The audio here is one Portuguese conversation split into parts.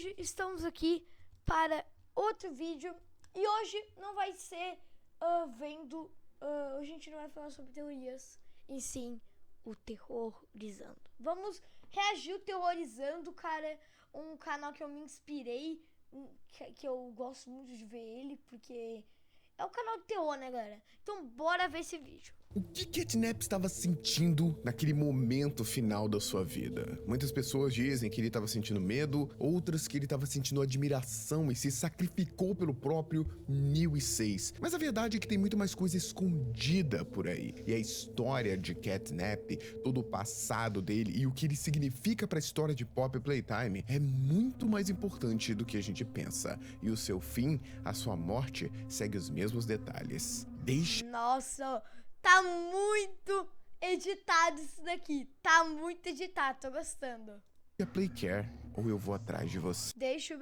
hoje estamos aqui para outro vídeo. E hoje não vai ser hoje a gente não vai falar sobre teorias, e sim o terrorizando. Vamos reagir o terrorizando, cara. Um canal que eu me inspirei, que eu gosto muito de ver ele, porque é um canal de terror, né, galera? Então bora ver esse vídeo. O que Catnap estava sentindo naquele momento final da sua vida? Muitas pessoas dizem que ele estava sentindo medo, outras que ele estava sentindo admiração e se sacrificou pelo próprio Neil e 6. Mas a verdade é que tem muito mais coisa escondida por aí. E a história de Catnap, todo o passado dele e o que ele significa para a história de Poppy Playtime é muito mais importante do que a gente pensa. E o seu fim, a sua morte, segue os mesmos detalhes. Nossa, tá muito editado isso daqui. Tá muito editado, tô gostando. A Play Care, ou eu vou atrás de você. Deixa o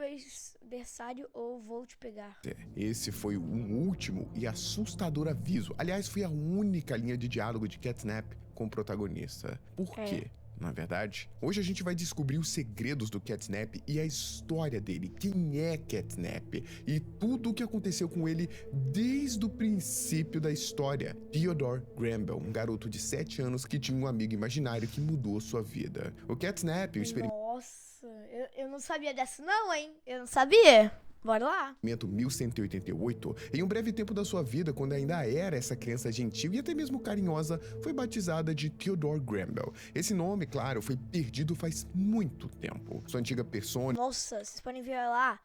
berçário ou vou te pegar. Esse foi um último e assustador aviso. Aliás, foi a única linha de diálogo de Catnap com o protagonista. Por quê? Na verdade, hoje a gente vai descobrir os segredos do Catnap e a história dele, quem é Catnap e tudo o que aconteceu com ele desde o princípio da história. Theodore Gramble, um garoto de 7 anos que tinha um amigo imaginário que mudou sua vida. O Catnap, o experimento... Nossa, eu não sabia dessa não, hein? Eu não sabia. Bora lá. 1188, em um breve tempo da sua vida, quando ainda era essa criança gentil e até mesmo carinhosa, foi batizada de Theodore Gramble. Esse nome, claro, foi perdido faz muito tempo. Sua antiga persona... Nossa, vocês podem ver lá.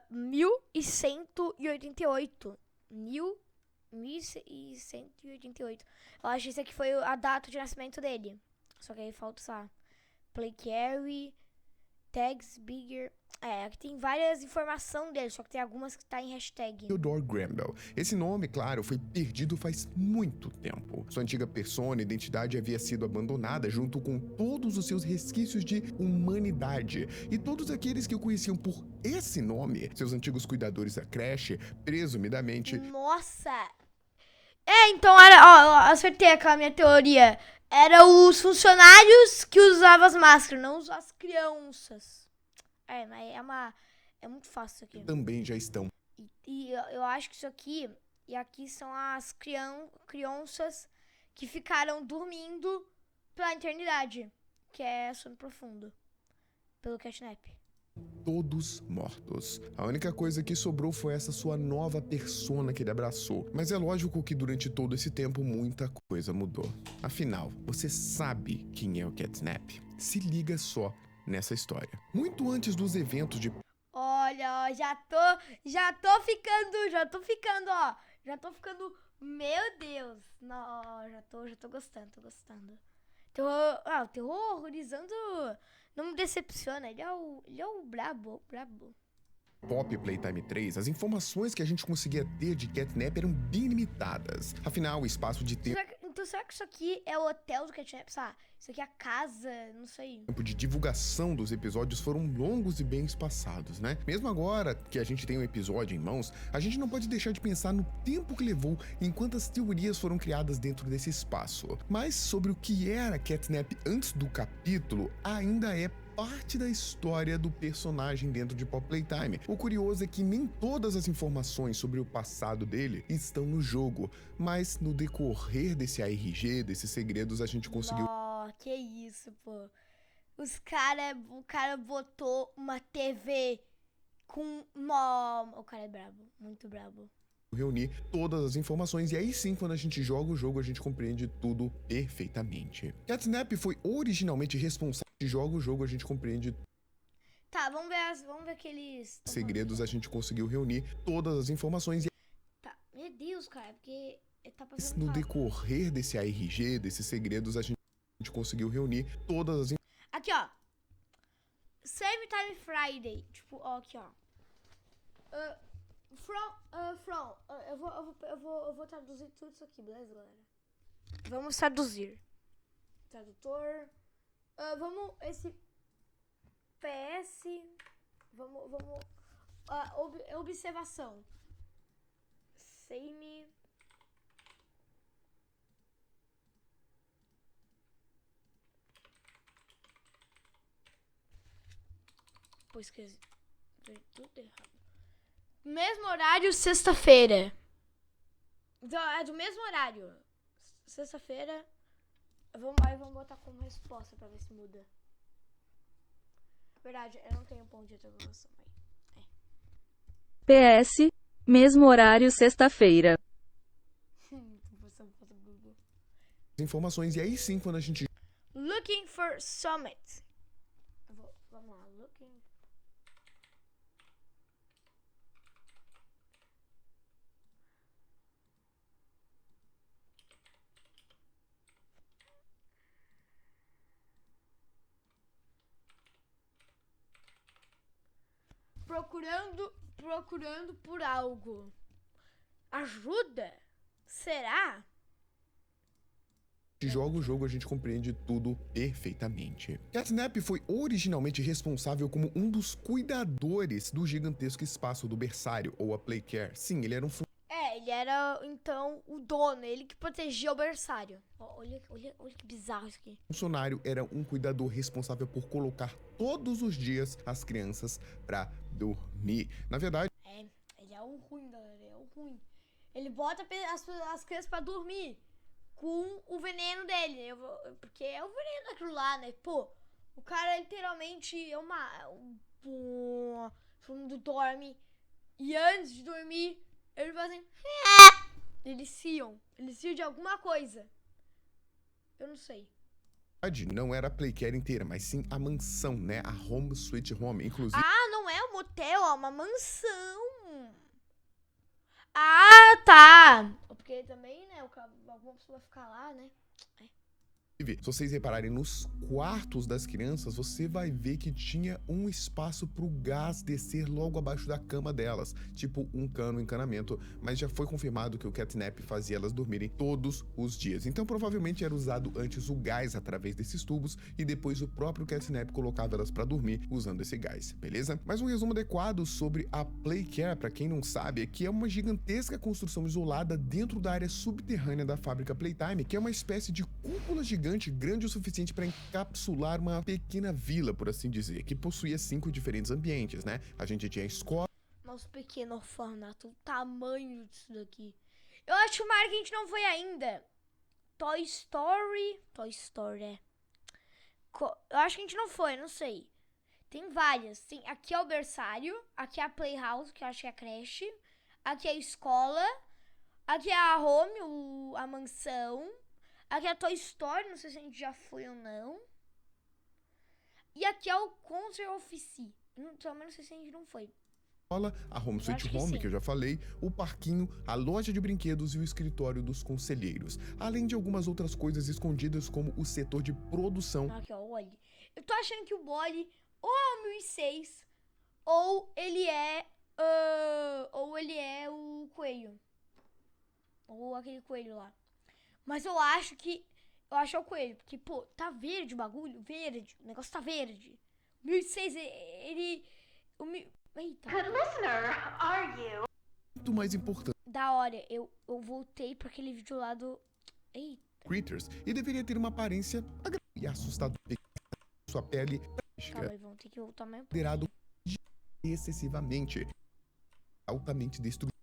1188. 1188. Eu acho que esse aqui foi a data de nascimento dele. Só que aí falta, sabe? Play Carry, Tags, Bigger... aqui tem várias informações dele, só que tem algumas que tá em hashtag. Theodore Gramble. Esse nome, claro, foi perdido faz muito tempo. Sua antiga persona e identidade havia sido abandonada junto com todos os seus resquícios de humanidade. E todos aqueles que o conheciam por esse nome, seus antigos cuidadores da creche, presumidamente... Nossa! Então era, acertei aquela minha teoria. Era os funcionários que usavam as máscaras, não as crianças. Mas é muito fácil isso aqui. Também já estão. E eu acho que isso aqui, e aqui são as crianças que ficaram dormindo pela eternidade, que é sono profundo, pelo Catnap. Todos mortos. A única coisa que sobrou foi essa sua nova persona que ele abraçou. Mas é lógico que durante todo esse tempo muita coisa mudou. Afinal, você sabe quem é o Catnap? Se liga só nessa história. Muito antes dos eventos de... Olha, ó, já tô ficando, ó. Já tô ficando, meu Deus. Não, já tô gostando, Terrorizando não me decepciona, ele é o brabo. Poppy Playtime 3, as informações que a gente conseguia ter de Catnap eram bem limitadas. Afinal, o espaço de tempo... Então será que isso aqui é o hotel do Catnap, sabe? Isso aqui é a casa, não sei. O tempo de divulgação dos episódios foram longos e bem espaçados, né? Mesmo agora que a gente tem um episódio em mãos, a gente não pode deixar de pensar no tempo que levou e em quantas teorias foram criadas dentro desse espaço. Mas sobre o que era Catnap antes do capítulo, ainda é parte da história do personagem dentro de Poppy Playtime. O curioso é que nem todas as informações sobre o passado dele estão no jogo, mas no decorrer desse ARG, desses segredos, a gente conseguiu... Que isso, pô. O cara botou uma TV com... O cara é brabo, muito brabo. Reunir todas as informações e aí sim, quando a gente joga o jogo, a gente compreende tudo perfeitamente. Catnap foi originalmente responsável de joga o jogo, a gente compreende... Tá, vamos ver aqueles... segredos, a gente conseguiu reunir todas as informações e... Tá, meu Deus, cara, porque tá passando no rápido. decorrer desse ARG, desses segredos, a gente conseguiu reunir todas as... Aqui, ó. Same Time Friday. Tipo, ó, aqui, ó. Eu vou traduzir tudo isso aqui, beleza, galera? Vamos traduzir. Tradutor. Esse PS. Observação. Same. Pô, esqueci. Dei tudo errado. Mesmo horário, sexta-feira. É do mesmo horário. Sexta-feira. Vamos botar como resposta pra ver se muda. Verdade, eu não tenho ponto de interrogação aí. PS, mesmo horário sexta-feira. Informações, e aí sim, quando a gente Looking for Summit. Vamos lá, looking. Procurando por algo. Ajuda? Será? joga o jogo, a gente compreende tudo perfeitamente. Catnap foi originalmente responsável como um dos cuidadores do gigantesco espaço do berçário, ou a Playcare. Sim, ele era um ele era, então, o dono, ele que protegia o berçário. Olha que bizarro isso aqui. funcionário, era um cuidador responsável por colocar todos os dias as crianças pra dormir. Na verdade, ele é o ruim, galera, ele é o ruim. Ele bota as crianças pra dormir com o veneno dele, porque é o veneno daquilo lá, né? Pô, o cara literalmente é todo mundo dorme e antes de dormir, eles fazem deliciam de alguma coisa. Eu não sei. não era a Playcare inteira, mas sim a mansão, né? A Home Sweet Home, inclusive. Ah, não é um motel, é uma mansão. Ah, tá. Porque também, né, alguma pessoa vai ficar lá, né? Se vocês repararem nos quartos das crianças, você vai ver que tinha um espaço pro gás descer logo abaixo da cama delas, tipo um encanamento, mas já foi confirmado que o catnap fazia elas dormirem todos os dias. Então provavelmente era usado antes o gás através desses tubos e depois o próprio catnap colocava elas para dormir usando esse gás, beleza? Mas um resumo adequado sobre a Playcare, para quem não sabe, é que é uma gigantesca construção isolada dentro da área subterrânea da fábrica Playtime, que é uma espécie de cúpula gigante grande o suficiente para encapsular uma pequena vila, por assim dizer, que possuía 5 diferentes ambientes, né? A gente tinha a escola. Nosso pequeno orfanato, o tamanho disso daqui. Eu acho que a gente não foi ainda. Toy Story, é. Eu acho que a gente não foi, não sei. Tem várias. Aqui é o berçário, aqui é a Playhouse, que eu acho que é a creche. Aqui é a escola. Aqui é a home, a mansão. Aqui é a Toy Story, não sei se a gente já foi ou não. E aqui é o Concert Office. Também não sei se a gente não foi. A Home Sweet Home, que eu já falei, o parquinho, a loja de brinquedos e o escritório dos conselheiros. Além de algumas outras coisas escondidas, como o setor de produção. Aqui, ó, o Wally. Eu tô achando que o Wally ou é o 1006, ou ele é o coelho. Ou aquele coelho lá. Mas eu acho que é o coelho. Porque, pô, tá verde o bagulho. Verde. O negócio tá verde. 1006, Eita. Good listener, are you? Muito mais importante. Da hora. Eu voltei pra aquele vídeo lá do... Eita. Critters. E deveria ter uma aparência e assustadora. Sua pele... Calma aí, vamos ter que voltar mais um pouco. Considerado excessivamente altamente destrutivo.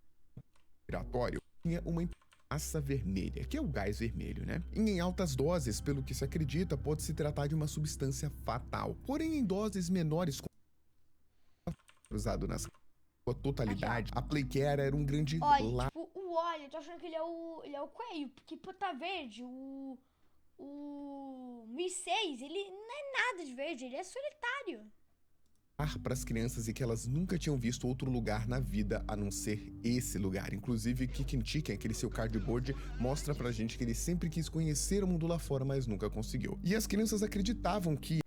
Respiratório. Tinha uma massa vermelha, que é o gás vermelho, né? E em altas doses, pelo que se acredita, pode se tratar de uma substância fatal. Porém, em doses menores, usado nas sua totalidade, a Playcare era um grande Olha, tipo, o Wally, eu tô achando que ele é o coelho, porque pô, tá verde, o 1006, ele não é nada de verde, ele é solitário. Para as crianças e que elas nunca tinham visto outro lugar na vida a não ser esse lugar. Inclusive, Kickin' Chicken, aquele seu cardboard, mostra pra gente que ele sempre quis conhecer o mundo lá fora, mas nunca conseguiu. E as crianças acreditavam que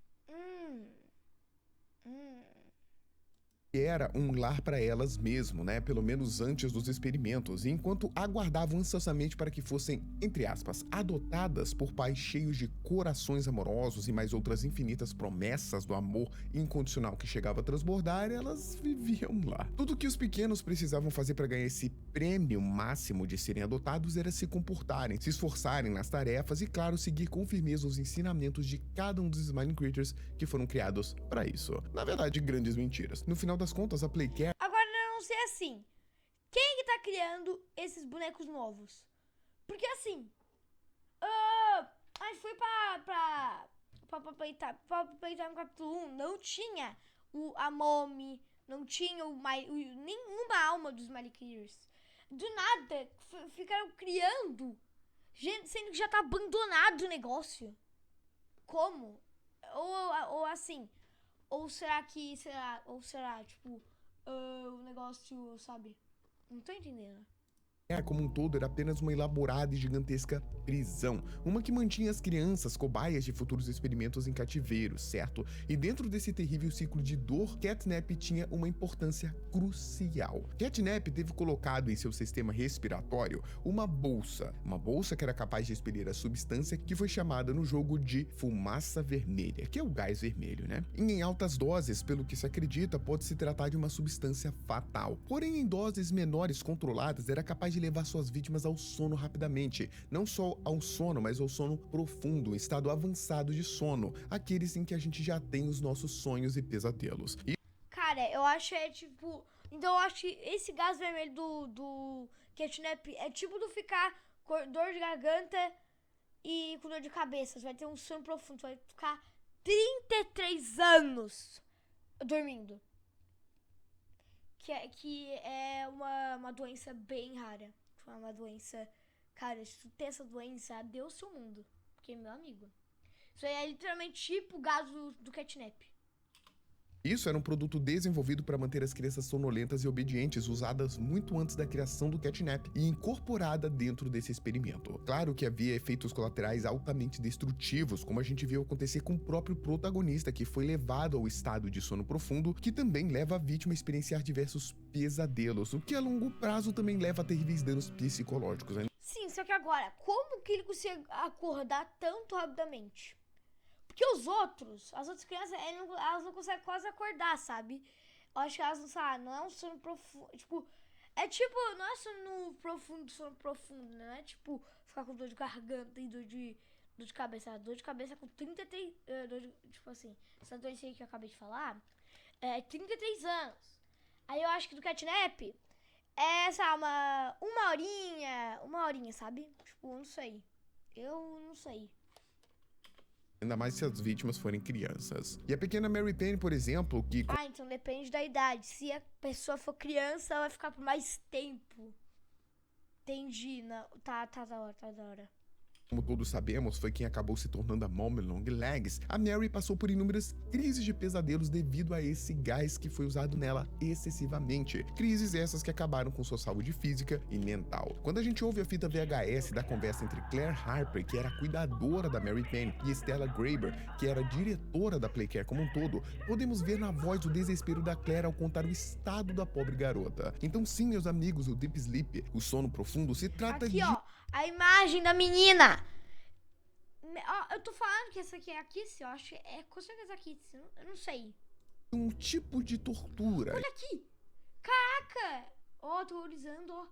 era um lar para elas mesmo, né? Pelo menos antes dos experimentos, e enquanto aguardavam ansiosamente para que fossem, entre aspas, adotadas por pais cheios de corações amorosos e mais outras infinitas promessas do amor incondicional que chegava a transbordar, elas viviam lá. Tudo que os pequenos precisavam fazer para ganhar esse prêmio máximo de serem adotados era se comportarem, se esforçarem nas tarefas e, claro, seguir com firmeza os ensinamentos de cada um dos Smiling Creatures que foram criados para isso. Na verdade, grandes mentiras. No final das contas, a Playcare... Agora, eu não sei assim, quem que tá criando esses bonecos novos? Porque assim, a gente foi pra Playtime capítulo 1, não tinha a Mommy, não tinha nenhuma alma dos Smiley Creatures. Do nada, ficaram criando, gente, sendo que já tá abandonado o negócio. Como? Ou assim, ou será, tipo, o negócio, sabe? Não tô entendendo. como um todo era apenas uma elaborada e gigantesca prisão, uma que mantinha as crianças cobaias de futuros experimentos em cativeiro, certo? E dentro desse terrível ciclo de dor, Catnap tinha uma importância crucial. Catnap teve colocado em seu sistema respiratório uma bolsa que era capaz de expelir a substância que foi chamada no jogo de fumaça vermelha, que é o gás vermelho, né? E em altas doses, pelo que se acredita, pode se tratar de uma substância fatal. Porém, em doses menores controladas, era capaz de levar suas vítimas ao sono rapidamente, não só ao sono, mas ao sono profundo, um estado avançado de sono, aqueles em que a gente já tem os nossos sonhos e pesadelos. Cara, eu acho tipo... Então eu acho que esse gás vermelho do Catnap é tipo do ficar com dor de garganta e com dor de cabeça. Você vai ter um sono profundo, você vai ficar 33 anos dormindo. Que é uma doença bem rara. É uma doença... Cara, se tu tem essa doença, adeus seu mundo. Porque, meu amigo, isso aí é literalmente tipo o gás do Catnap. Isso era um produto desenvolvido para manter as crianças sonolentas e obedientes, usadas muito antes da criação do Catnap e incorporada dentro desse experimento. Claro que havia efeitos colaterais altamente destrutivos, como a gente viu acontecer com o próprio protagonista, que foi levado ao estado de sono profundo, que também leva a vítima a experienciar diversos pesadelos, o que a longo prazo também leva a terríveis danos psicológicos, né? Sim, só que agora, como que ele consegue acordar tanto rapidamente? Porque as outras crianças, elas não conseguem quase acordar, sabe? Eu acho que elas não sabem, não é um sono profundo, tipo, não é sono profundo, não é tipo, ficar com dor de garganta e dor de cabeça. Dor de cabeça com 33, tipo assim, essa doença aí que eu acabei de falar, 33 anos. Aí eu acho que do Catnap, sabe, uma horinha, sabe? Tipo, eu não sei. Ainda mais se as vítimas forem crianças. E a pequena Mary Payne, por exemplo, que... Então depende da idade. Se a pessoa for criança, ela vai ficar por mais tempo. Entendi. Não, tá da hora. Como todos sabemos, foi quem acabou se tornando a Mommy Longlegs. A Mary passou por inúmeras crises de pesadelos devido a esse gás que foi usado nela excessivamente. Crises essas que acabaram com sua saúde física e mental. Quando a gente ouve a fita VHS da conversa entre Claire Harper, que era a cuidadora da Mary Payne, e Stella Graber, que era a diretora da Playcare como um todo, podemos ver na voz o desespero da Claire ao contar o estado da pobre garota. Então sim, meus amigos, o Deep Sleep, o sono profundo, se trata aqui, ó, a imagem da menina. Eu tô falando que essa aqui é a Kiss, eu acho que é com certeza a Kiss, eu não sei. Um tipo de tortura. Olha aqui. Caraca. Ó, tô olhando, ó.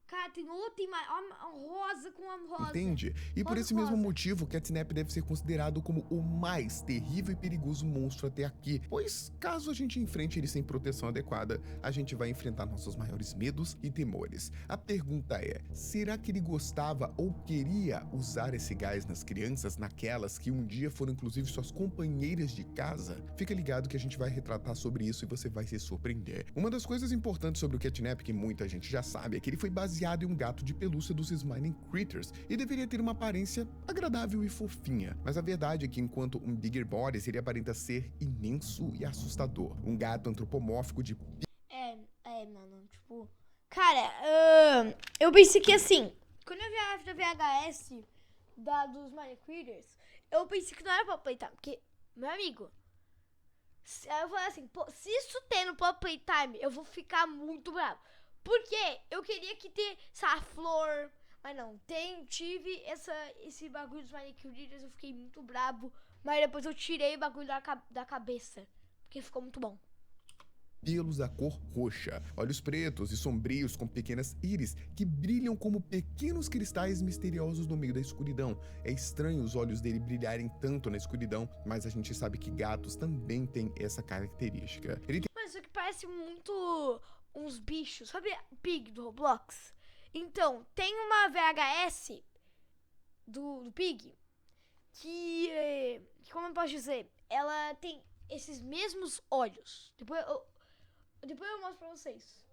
Cara, tem outra imagem, rosa com a rosa. Entende? E por esse mesmo motivo, Catnap deve ser considerado como o mais terrível e perigoso monstro até aqui, pois caso a gente enfrente ele sem proteção adequada, a gente vai enfrentar nossos maiores medos e temores. A pergunta é, será que ele gostava ou queria usar esse gás nas crianças, naquelas que um dia foram inclusive suas companheiras de casa? Fica ligado que a gente vai retratar sobre isso e você vai se surpreender. Uma das coisas importantes sobre o Catnap, que muita gente já sabe, é que ele foi baseado em um gato de pelúcia dos Smiling Critters e deveria ter uma aparência agradável e fofinha. Mas a verdade é que enquanto um Bigger Bodies, ele aparenta ser imenso e assustador. Um gato antropomórfico de... mano, tipo... Cara, eu pensei que assim, quando eu vi a fita VHS dos Smiling Critters, eu pensei que não era pra Playtime, porque, meu amigo, Aí eu falei assim, pô, se isso tem no próprio Playtime, eu vou ficar muito bravo. Porque eu queria que ter essa flor, mas não, tive esse bagulho dos manicures, eu fiquei muito bravo. Mas depois eu tirei o bagulho da cabeça, porque ficou muito bom. Pelos da cor roxa, olhos pretos e sombrios com pequenas íris que brilham como pequenos cristais misteriosos no meio da escuridão. É estranho os olhos dele brilharem tanto na escuridão, mas a gente sabe que gatos também têm essa característica. Ele tem Mas isso que parece muito uns bichos, sabe Pig do Roblox? Então, tem uma VHS do Pig que, como eu posso dizer, ela tem esses mesmos olhos. Depois eu mostro pra vocês.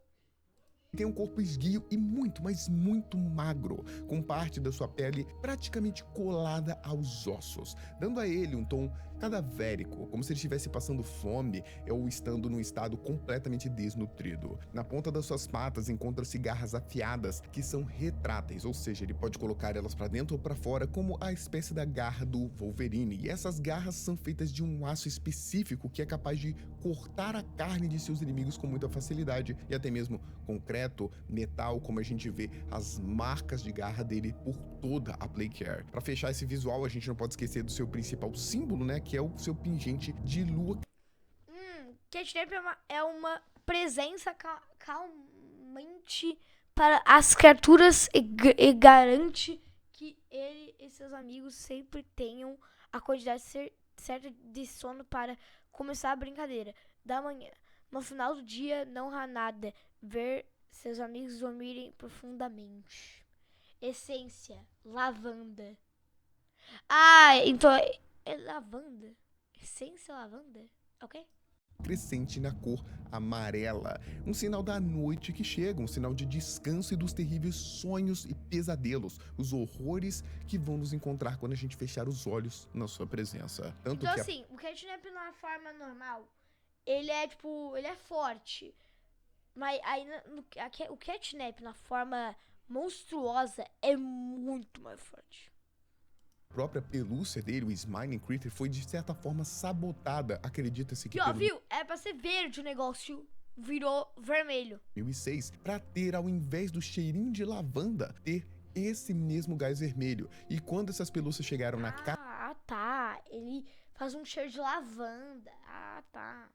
tem um corpo esguio e muito, mas muito magro, com parte da sua pele praticamente colada aos ossos, dando a ele um tom cadavérico, como se ele estivesse passando fome ou estando num estado completamente desnutrido. Na ponta das suas patas encontra-se garras afiadas que são retráteis, ou seja, ele pode colocar elas para dentro ou para fora, como a espécie da garra do Wolverine. E essas garras são feitas de um aço específico que é capaz de cortar a carne de seus inimigos com muita facilidade, e até mesmo concreto, metal, como a gente vê as marcas de garra dele por toda a Playcare. Para fechar esse visual, a gente não pode esquecer do seu principal símbolo, né, que é o seu pingente de lua. Catnap é uma presença calmante para as criaturas e garante que ele e seus amigos sempre tenham a quantidade certa de sono para começar a brincadeira da manhã. No final do dia, não há nada. Ver seus amigos dormirem profundamente. Essência, lavanda. Ah, então é lavanda. Essência, lavanda. Ok? Crescente na cor amarela, um sinal da noite que chega, um sinal de descanso e dos terríveis sonhos e pesadelos, os horrores que vão nos encontrar quando a gente fechar os olhos na sua presença. Tanto então que assim, o Catnap na forma normal, ele é forte, mas aí o Catnap na forma monstruosa é muito mais forte. a própria pelúcia dele, o Smiling Critter, foi de certa forma sabotada, acredita-se que E ó, pelo viu? É pra ser verde o negócio, virou vermelho. 2006, para ter, ao invés do cheirinho de lavanda, ter esse mesmo gás vermelho. E quando essas pelúcias chegaram na Tá. Ele faz um cheiro de lavanda. Tá.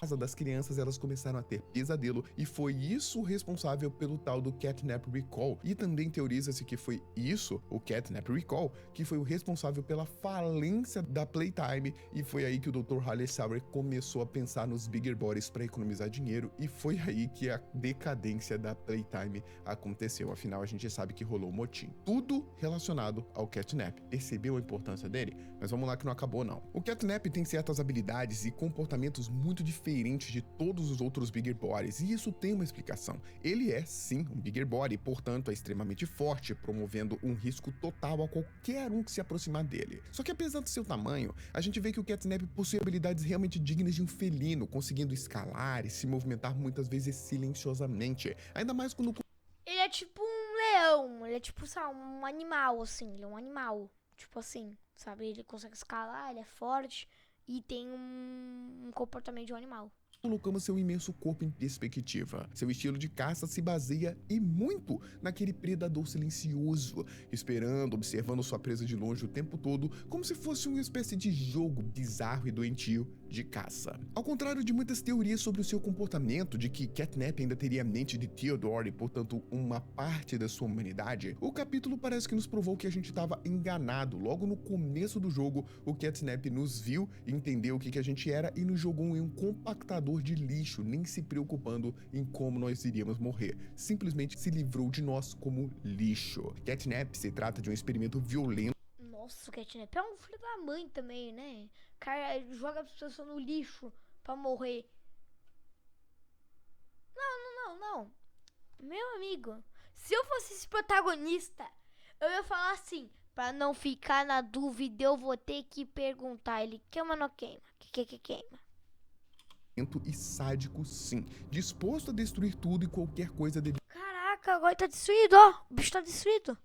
casa das crianças, elas começaram a ter pesadelo, e foi isso responsável pelo tal do Catnap Recall. E também teoriza-se que foi isso, o Catnap Recall, que foi o responsável pela falência da Playtime, e foi aí que o Dr. Halle Sauer começou a pensar nos Bigger Bodies para economizar dinheiro, e foi aí que a decadência da Playtime aconteceu. Afinal, a gente sabe que rolou um motim. Tudo relacionado ao Catnap. Percebeu a importância dele? Mas vamos lá que não acabou não. O Catnap tem certas habilidades e comportamentos muito diferentes de todos os outros Bigger Bodies, e isso tem uma explicação. Ele é, sim, um Bigger Body, portanto é extremamente forte, promovendo um risco total a qualquer um que se aproximar dele. Só que apesar do seu tamanho, a gente vê que o Catnap possui habilidades realmente dignas de um felino, conseguindo escalar e se movimentar muitas vezes silenciosamente, ainda mais quando... Ele é tipo um leão, ele é tipo, sabe, um animal, assim, ele é um animal, tipo assim, sabe, ele consegue escalar, ele é forte e tem um comportamento de um animal. Colocamos seu imenso corpo em perspectiva. Seu estilo de caça se baseia e muito naquele predador silencioso, esperando, observando sua presa de longe o tempo todo, como se fosse uma espécie de jogo bizarro e doentio de caça. Ao contrário de muitas teorias sobre o seu comportamento, de que Catnap ainda teria a mente de Theodore e, portanto, uma parte da sua humanidade, o capítulo parece que nos provou que a gente estava enganado. Logo no começo do jogo, o Catnap nos viu, entendeu o que a gente era e nos jogou em um compactador de lixo, nem se preocupando em como nós iríamos morrer. Simplesmente se livrou de nós como lixo. Catnap se trata de um experimento violento. Nossa, o Catnap é um filho da mãe também, né? O cara joga as pessoas no lixo pra morrer. Não. Meu amigo, se eu fosse esse protagonista, eu ia falar assim, pra não ficar na dúvida, eu vou ter que perguntar, ele queima ou não queima? Que queima? E sádico, sim, disposto a destruir tudo e qualquer coisa dele. Caraca, agora tá destruído, ó. O bicho tá destruído.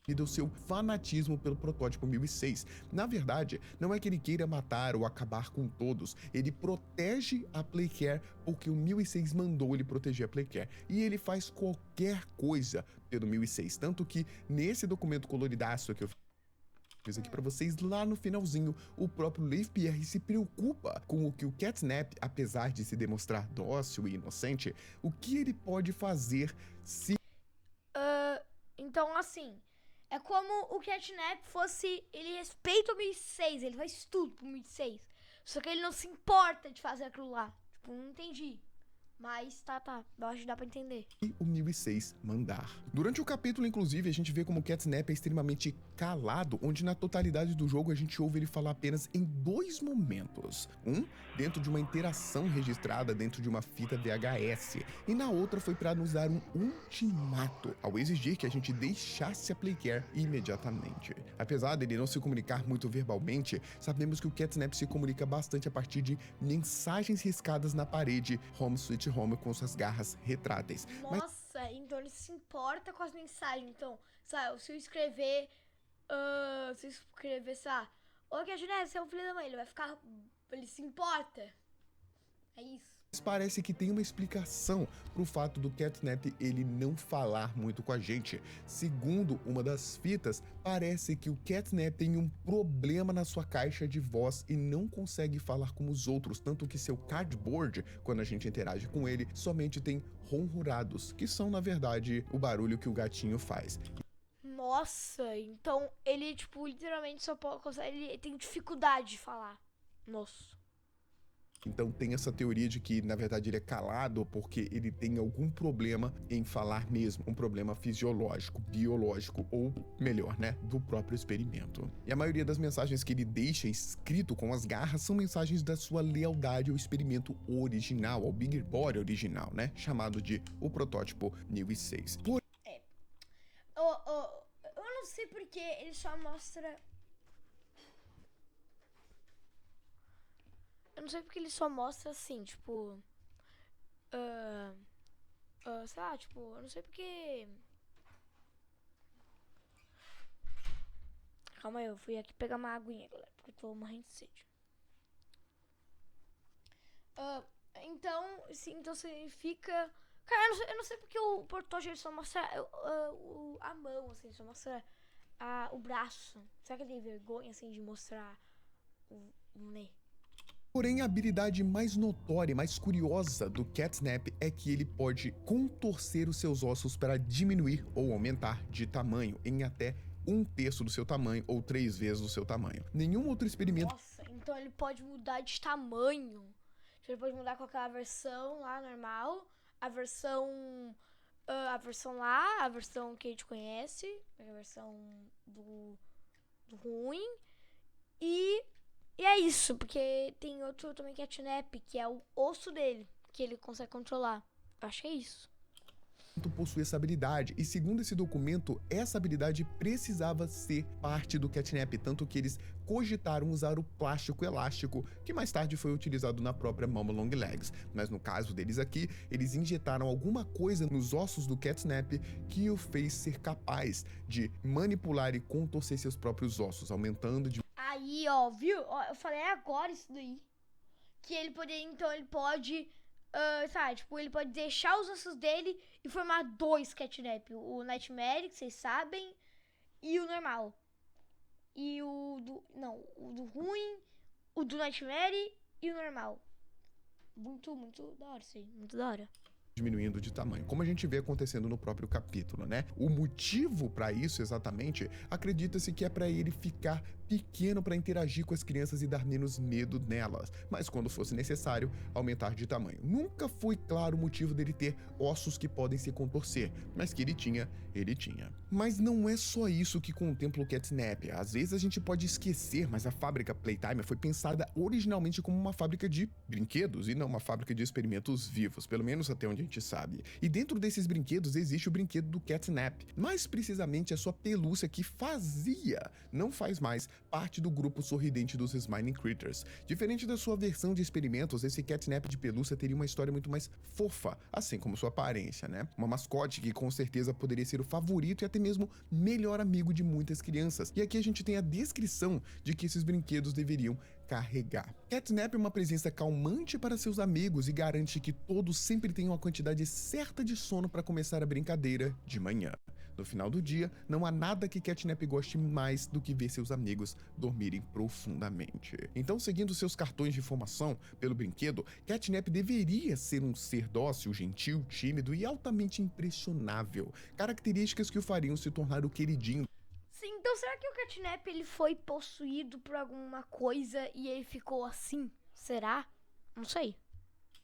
o seu fanatismo pelo protótipo 1006. Na verdade, não é que ele queira matar ou acabar com todos, ele protege a Playcare porque o 1006 mandou ele proteger a Playcare. E ele faz qualquer coisa pelo 1006, tanto que nesse documento coloridaço que eu fiz aqui pra vocês, lá no finalzinho, o próprio Leif Pierre se preocupa com o que o Catnap, apesar de se demonstrar dócil e inocente, o que ele pode fazer se... Então, assim, é como o Catnap fosse... Ele respeita o 1006, ele faz tudo pro 1006. Só que ele não se importa de fazer aquilo lá. Tipo, não entendi. Mas tá, eu acho que dá pra entender. E o 1006 mandar. Durante o capítulo, inclusive, a gente vê como o Catnap é extremamente calado, onde na totalidade do jogo a gente ouve ele falar apenas em 2 momentos. Um, dentro de uma interação registrada dentro de uma fita VHS, e na outra foi para nos dar um ultimato, ao exigir que a gente deixasse a Playcare imediatamente. Apesar dele não se comunicar muito verbalmente, sabemos que o Catnap se comunica bastante a partir de mensagens riscadas na parede, Home Sweet Home, com suas garras retráteis. Nossa, então ele se importa com as mensagens. Então, sabe, se eu escrever, sei lá, ô Catnap, você é um filho da mãe, ele vai ficar, ele se importa. É isso. Mas parece que tem uma explicação pro fato do Catnap ele não falar muito com a gente. Segundo uma das fitas, parece que o Catnap tem um problema na sua caixa de voz e não consegue falar como os outros, tanto que seu cardboard, quando a gente interage com ele, somente tem ronronados, que são, na verdade, o barulho que o gatinho faz. Nossa, então ele, tipo, literalmente só consegue, ele tem dificuldade de falar. Nossa. Então tem essa teoria de que, na verdade, ele é calado porque ele tem algum problema em falar mesmo, um problema fisiológico, biológico, ou melhor, né, do próprio experimento. E a maioria das mensagens que ele deixa escrito com as garras são mensagens da sua lealdade ao experimento original, ao Bigger Body original, né, chamado de o protótipo 1006. Eu não sei porque ele só mostra... Eu não sei porque ele só mostra assim, tipo... sei lá, tipo, eu não sei porque... Calma aí, eu fui aqui pegar uma aguinha, galera, porque eu tô morrendo de sede. Então significa... Cara, eu não sei porque o protótipo ele só mostra a mão, assim, só mostra o braço. Será que ele tem vergonha, assim, de mostrar o né? Porém, a habilidade mais notória e mais curiosa do Catnap é que ele pode contorcer os seus ossos para diminuir ou aumentar de tamanho em até 1/3 do seu tamanho ou 3 vezes o seu tamanho. Nenhum outro experimento... Nossa, então ele pode mudar de tamanho. Ele pode mudar com aquela versão lá normal, a versão lá, a versão que a gente conhece, a versão do ruim, e é isso, porque tem outro também Catnap, que é o osso dele, que ele consegue controlar. Eu acho que é isso. Possui essa habilidade, e segundo esse documento, essa habilidade precisava ser parte do Catnap, tanto que eles cogitaram usar o plástico elástico, que mais tarde foi utilizado na própria Mama Long Legs. Mas no caso deles aqui, eles injetaram alguma coisa nos ossos do Catnap que o fez ser capaz de manipular e contorcer seus próprios ossos, aumentando de... Aí, ó, viu? Ó, eu falei agora isso daí. Que ele poderia, então ele pode... sabe, tipo, ele pode deixar os ossos dele e formar 2 Catnap. O Nightmare, que vocês sabem, e o normal. E o do ruim, o do Nightmare e o normal. Muito da hora isso aí, muito da hora. Diminuindo de tamanho, como a gente vê acontecendo no próprio capítulo, né? O motivo para isso, exatamente, acredita-se que é para ele ficar pequeno para interagir com as crianças e dar menos medo nelas, mas quando fosse necessário, aumentar de tamanho. Nunca foi claro o motivo dele ter ossos que podem se contorcer, mas que ele tinha. Mas não é só isso que contempla o Catnap. Às vezes a gente pode esquecer, mas a fábrica Playtime foi pensada originalmente como uma fábrica de brinquedos e não uma fábrica de experimentos vivos, pelo menos até onde a gente sabe. E dentro desses brinquedos existe o brinquedo do Catnap, mais precisamente a sua pelúcia que fazia, não faz mais, parte do grupo sorridente dos Smiling Critters. Diferente da sua versão de experimentos, esse Catnap de pelúcia teria uma história muito mais fofa, assim como sua aparência, né? Uma mascote que com certeza poderia ser o favorito e até mesmo melhor amigo de muitas crianças. E aqui a gente tem a descrição de que esses brinquedos deveriam carregar. Catnap é uma presença calmante para seus amigos e garante que todos sempre tenham a quantidade certa de sono para começar a brincadeira de manhã. No final do dia, não há nada que Catnap goste mais do que ver seus amigos dormirem profundamente. Então, seguindo seus cartões de formação pelo brinquedo, Catnap deveria ser um ser dócil, gentil, tímido e altamente impressionável, características que o fariam se tornar o queridinho. Sim, então será que o Catnap ele foi possuído por alguma coisa e ele ficou assim? Será? Não sei.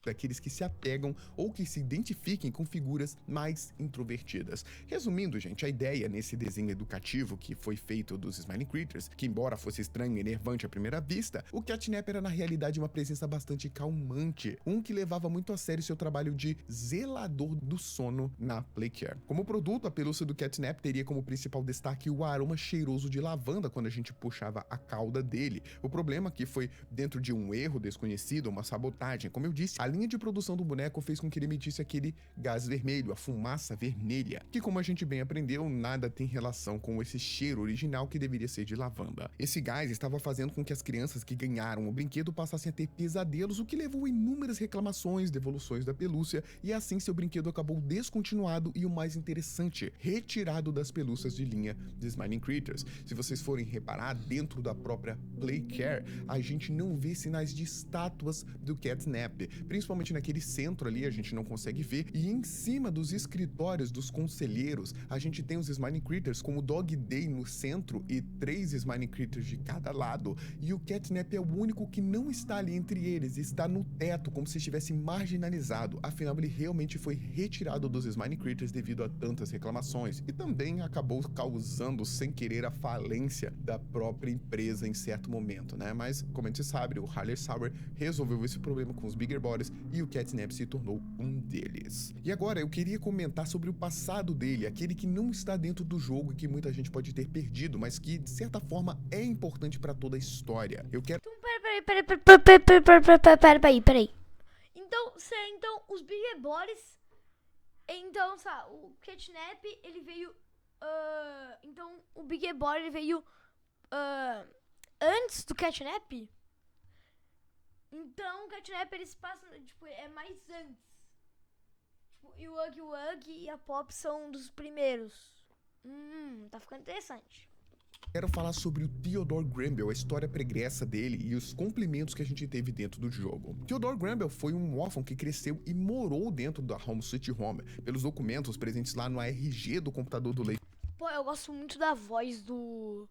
Daqueles que se apegam ou que se identifiquem com figuras mais introvertidas. Resumindo, gente, a ideia nesse desenho educativo que foi feito dos Smiling Critters, que embora fosse estranho e enervante à primeira vista, o Catnap era na realidade uma presença bastante calmante, um que levava muito a sério seu trabalho de zelador do sono na Playcare. Como produto, a pelúcia do Catnap teria como principal destaque o aroma cheiroso de lavanda quando a gente puxava a cauda dele. O problema aqui foi dentro de um erro desconhecido, uma sabotagem. Como eu disse, a linha de produção do boneco fez com que ele emitisse aquele gás vermelho, a fumaça vermelha, que como a gente bem aprendeu, nada tem relação com esse cheiro original que deveria ser de lavanda. Esse gás estava fazendo com que as crianças que ganharam o brinquedo passassem a ter pesadelos, o que levou a inúmeras reclamações, devoluções da pelúcia, e assim seu brinquedo acabou descontinuado e o mais interessante, retirado das pelúcias de linha de Smiling Critters. Se vocês forem reparar, dentro da própria Playcare, a gente não vê sinais de estátuas do Catnap, principalmente naquele centro ali a gente não consegue ver, e em cima dos escritórios dos conselheiros a gente tem os Smiling Critters como Dog Day no centro e 3 Smiling Critters de cada lado, e o Catnap é o único que não está ali entre eles, está no teto como se estivesse marginalizado, afinal ele realmente foi retirado dos Smiling Critters devido a tantas reclamações, e também acabou causando sem querer a falência da própria empresa em certo momento, né? Mas como a gente sabe, o Harley Sauer resolveu esse problema com os Bigger Bodies e o Catnap se tornou um deles. E agora eu queria comentar sobre o passado dele, aquele que não está dentro do jogo e que muita gente pode ter perdido, mas que de certa forma é importante para toda a história. Eu quero... Então, peraí. Então, os Bigger Bodies... Então, sabe, o Catnap, ele veio... então, o Bigger Body, ele veio... antes do Catnap? Então, o Catnap, ele se passa, tipo, é mais antes. Tipo, e o Ugg Wugg e a Pop são um dos primeiros. Tá ficando interessante. Quero falar sobre o Theodore Granville, a história pregressa dele e os complementos que a gente teve dentro do jogo. Theodore Granville foi um órfão que cresceu e morou dentro da Home Sweet Home, pelos documentos presentes lá no ARG do computador do Leif. Pô, eu gosto muito da voz do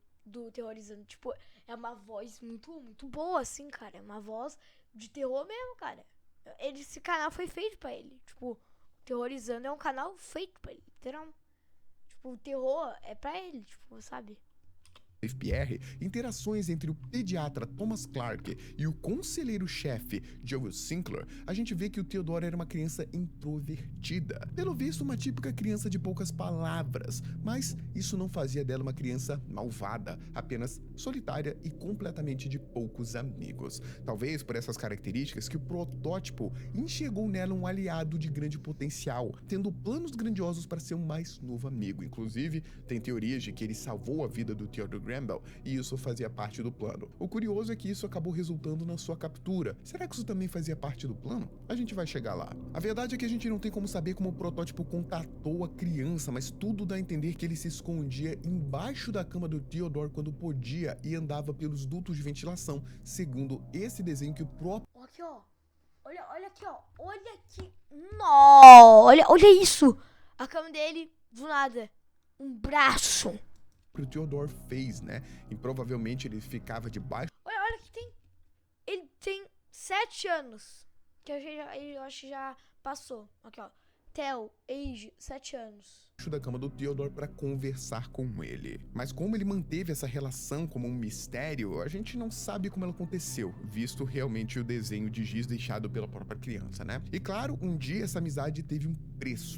Terrorizando. Tipo, é uma voz muito, muito boa, assim, cara. É uma voz de terror mesmo, cara. Esse canal foi feito pra ele. Tipo, Terrorizando é um canal feito pra ele, literalmente. Tipo, o terror é pra ele, tipo, sabe? Pierre, interações entre o pediatra Thomas Clark e o conselheiro-chefe Joel Sinclair, a gente vê que o Theodore era uma criança introvertida. Pelo visto, uma típica criança de poucas palavras, mas isso não fazia dela uma criança malvada, apenas solitária e completamente de poucos amigos. Talvez por essas características que o protótipo enxergou nela um aliado de grande potencial, tendo planos grandiosos para seu mais novo amigo. Inclusive, tem teorias de que ele salvou a vida do Theodore Granville, e isso fazia parte do plano. O curioso é que isso acabou resultando na sua captura. Será que isso também fazia parte do plano? A gente vai chegar lá. A verdade é que a gente não tem como saber como o protótipo contatou a criança, mas tudo dá a entender que ele se escondia embaixo da cama do Theodore quando podia e andava pelos dutos de ventilação, segundo esse desenho que o próprio... Aqui, ó. Olha aqui, ó. Olha aqui. Não! Olha isso. A cama dele, do nada. Um braço. O Theodore fez, né? E provavelmente ele ficava debaixo... Olha que tem... Ele tem 7 anos. Que eu acho que já passou. Aqui, ó. Theo, age, 7 anos. Da cama do Theodore para conversar com ele. Mas como ele manteve essa relação como um mistério, a gente não sabe como ela aconteceu, visto realmente o desenho de giz deixado pela própria criança, né? E claro, um dia essa amizade teve um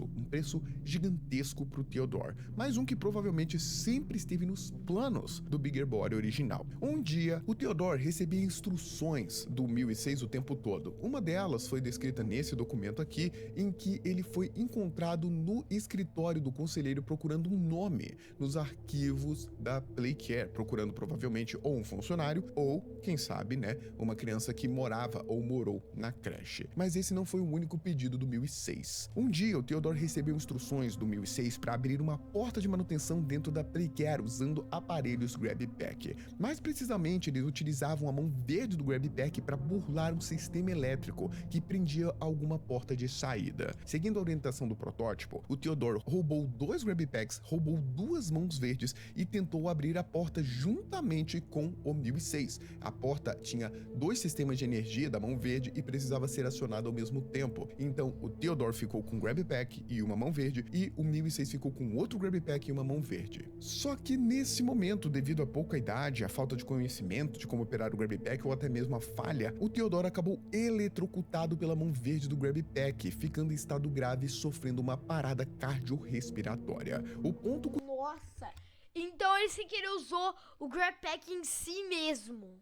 um preço gigantesco pro Theodore, mas um que provavelmente sempre esteve nos planos do Bigger Body original. Um dia, o Theodore recebia instruções do 1006 o tempo todo. Uma delas foi descrita nesse documento aqui, em que ele foi encontrado no escritório do conselheiro procurando um nome nos arquivos da Playcare, procurando provavelmente ou um funcionário ou, quem sabe, né, uma criança que morava ou morou na creche. Mas esse não foi o único pedido do 1006. Um dia, o Theodore recebeu instruções do 1006 para abrir uma porta de manutenção dentro da Playcare usando aparelhos GrabPack. Mais precisamente, eles utilizavam a mão verde do GrabPack para burlar um sistema elétrico que prendia alguma porta de saída. Seguindo a orientação do protótipo, o Theodore roubou 2 GrabPacks, roubou 2 mãos verdes e tentou abrir a porta juntamente com o 1006. A porta tinha 2 sistemas de energia da mão verde e precisava ser acionada ao mesmo tempo. Então, o Theodore ficou com um GrabPack e uma mão verde e o 1006 ficou com outro GrabPack e uma mão verde. Só que nesse momento, devido à pouca idade, à falta de conhecimento de como operar o GrabPack ou até mesmo a falha, o Theodore acabou eletrocutado pela mão verde do GrabPack, ficando em estado grave e sofrendo uma parada cardiorrespiratória. O ponto... Nossa! Então ele sem querer usou o GrabPack em si mesmo.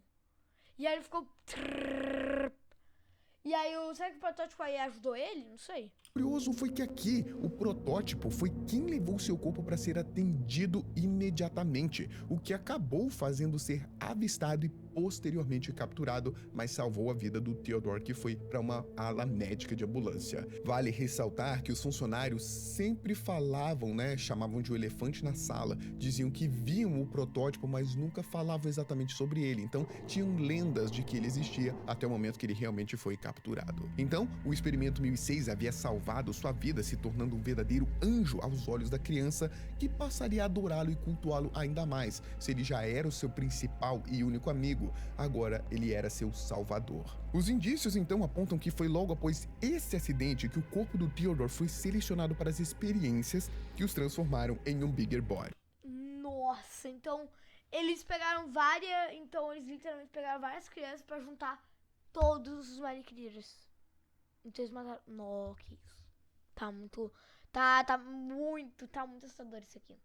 E aí ele ficou... E aí, será que o protótipo aí ajudou ele? Não sei. Curioso foi que aqui, o protótipo foi quem levou seu corpo para ser atendido imediatamente, o que acabou fazendo ser avistado e posteriormente capturado, mas salvou a vida do Theodore, que foi para uma ala médica de ambulância. Vale ressaltar que os funcionários sempre falavam, chamavam de o elefante na sala, diziam que viam o protótipo, mas nunca falavam exatamente sobre ele, então tinham lendas de que ele existia até o momento que ele realmente foi capturado. Então, o experimento 1006 havia salvado sua vida, se tornando um verdadeiro anjo aos olhos da criança, que passaria a adorá-lo e cultuá-lo ainda mais, se ele já era o seu principal e único amigo. Agora ele era seu salvador. Os indícios então apontam que foi logo após esse acidente que o corpo do Theodore foi selecionado para as experiências que os transformaram em um Bigger Body. Nossa, então eles literalmente pegaram várias crianças pra juntar todos os Minecrafters. Então eles mataram... Nossa, que isso. Tá muito assustador isso aqui.